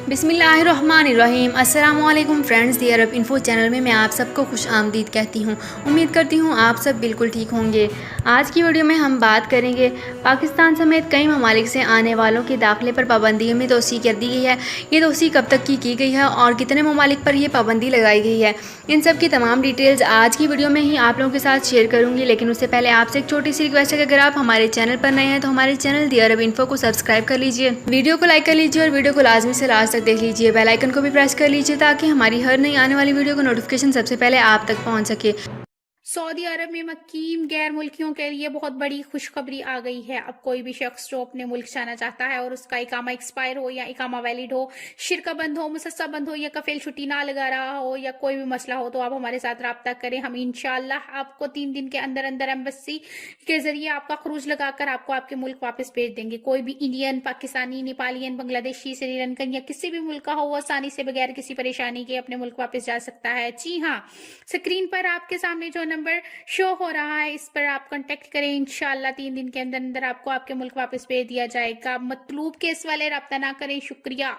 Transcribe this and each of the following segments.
बिस्मिल्लाहिर्रहमानिर्रहीम। अस्सलाम वालेकुम फ्रेंड्स, दी अरब इन्फो चैनल में मैं आप सबको खुश आमदीद कहती हूँ। उम्मीद करती हूँ आप सब बिल्कुल ठीक होंगे। आज की वीडियो में हम बात करेंगे पाकिस्तान समेत कई ममालिक से आने वालों के दाखिले पर पाबंदी में तोसी कर दी गई है। ये तोसी कब तक की गई है और कितने ममालिक पर यह पाबंदी लगाई गई है, इन सब की तमाम डिटेल्स आज की वीडियो में ही आप लोगों के साथ शेयर करूँगी। लेकिन उससे पहले आपसे एक छोटी सी रिक्वेस्ट है कि अगर आप हमारे चैनल पर नए हैं तो हमारे चैनल दी अरब इन्फो को सब्सक्राइब कर लीजिए, वीडियो को लाइक कर लीजिए और वीडियो को लाजमी से लास्ट तक देख लीजिए। बेल आइकन को भी प्रेस कर लीजिए ताकि हमारी हर नई आने वाली वीडियो का नोटिफिकेशन सबसे पहले आप तक पहुंच सके। सऊदी अरब में मकीम गैर मुल्कियों के लिए बहुत बड़ी खुशखबरी आ गई है। अब कोई भी शख्स जो अपने मुल्क जाना चाहता है और उसका इकामा एक्सपायर हो या इकामा वैलिड हो, शिरका बंद हो, मुसस्सा बंद हो या कफील छुट्टी ना लगा रहा हो या कोई भी मसला हो, तो आप हमारे साथ रब्ता करें। हम इंशाल्लाह आपको 3 दिन के अंदर अंदर एम्बेसी के जरिए आपका खरूज लगाकर आपको आपके मुल्क वापस भेज देंगे। कोई भी इंडियन, पाकिस्तानी, नेपालियन, बांग्लादेशी, श्रीलंकन या किसी भी मुल्क का हो, वो आसानी से बगैर किसी परेशानी के अपने मुल्क वापस जा सकता है। जी हाँ, स्क्रीन पर आपके सामने जो नंबर शो हो रहा है इस पर आप कांटेक्ट करें। इंशाल्लाह 3 दिन के अंदर अंदर आपको आपके मुल्क वापस भेज दिया जाएगा। मतलूब केस वाले रब्ता ना करें। शुक्रिया।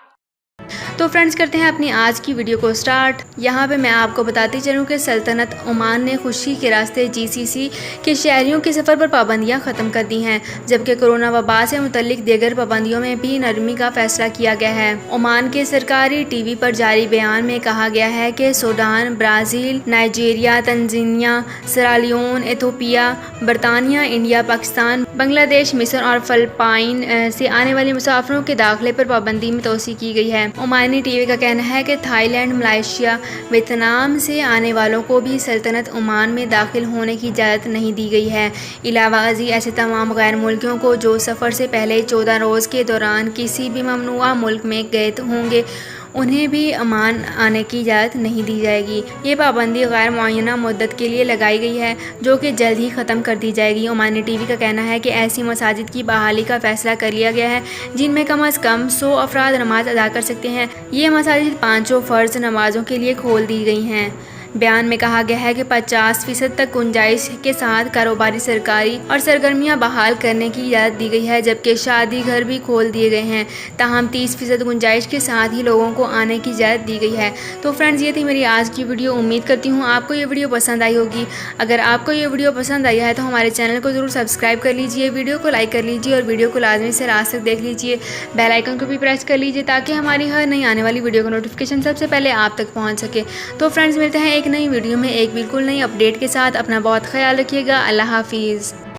तो फ्रेंड्स, करते हैं अपनी आज की वीडियो को स्टार्ट। यहाँ पे मैं आपको बताती चलूँ कि सल्तनत ओमान ने खुशी के रास्ते जीसीसी के शहरियों के सफ़र पर पाबंदियाँ ख़त्म कर दी हैं, जबकि कोरोना वबा से मुतल्लिक दीगर पाबंदियों में भी नरमी का फैसला किया गया है। ओमान के सरकारी टीवी पर जारी बयान में कहा गया है कि Sudan, Brazil, Nigeria, Tanzania, Sierra Leone, Ethiopia, बरतानिया, इंडिया, पाकिस्तान, बांग्लादेश, मिस्र और फिलिपाइन से आने वाले मुसाफिरों के दाखिले पर पाबंदी में तोसी की गई है। ओमानी टीवी का कहना है कि थाईलैंड, मलेशिया, वियतनाम से आने वालों को भी सल्तनत ओमान में दाखिल होने की इजाज़त नहीं दी गई है। इलावा अजी ऐसे तमाम गैर मुल्कियों को जो सफ़र से पहले 14 रोज़ के दौरान किसी भी ममनुआ मुल्क में गए होंगे, उन्हें भी ओमान आने की इजाज़त नहीं दी जाएगी। ये पाबंदी गैर मुअय्यना मुद्दत के लिए लगाई गई है, जो कि जल्द ही ख़त्म कर दी जाएगी। ओमानी टीवी का कहना है कि ऐसी मसाजिद की बहाली का फैसला कर लिया गया है जिनमें कम अज़ कम 100 अफराद नमाज अदा कर सकते हैं। ये मसाजिद 5 फ़र्ज़ नमाज़ों के लिए खोल दी गई हैं। बयान में कहा गया है कि 50% तक गुंजाइश के साथ कारोबारी, सरकारी और सरगर्मियां बहाल करने की इजाज़त दी गई है, जबकि शादी घर भी खोल दिए गए हैं। ताहम 30% गुंजाइश के साथ ही लोगों को आने की इजाज़त दी गई है। तो फ्रेंड्स, ये थी मेरी आज की वीडियो। उम्मीद करती हूँ आपको ये वीडियो पसंद आई होगी। अगर आपको ये वीडियो पसंद आई है तो हमारे चैनल को ज़रूर सब्सक्राइब कर लीजिए, वीडियो को लाइक कर लीजिए और वीडियो को लाजमी से लास्ट तक देख लीजिए। बेल आइकन को भी प्रेस कर लीजिए ताकि हमारी हर नई आने वाली वीडियो का नोटिफिकेशन सबसे पहले आप तक पहुँच सके। तो फ्रेंड्स, मिलते हैं एक नई वीडियो में एक बिल्कुल नई अपडेट के साथ। अपना बहुत ख्याल रखिएगा। अल्लाह हाफिज़।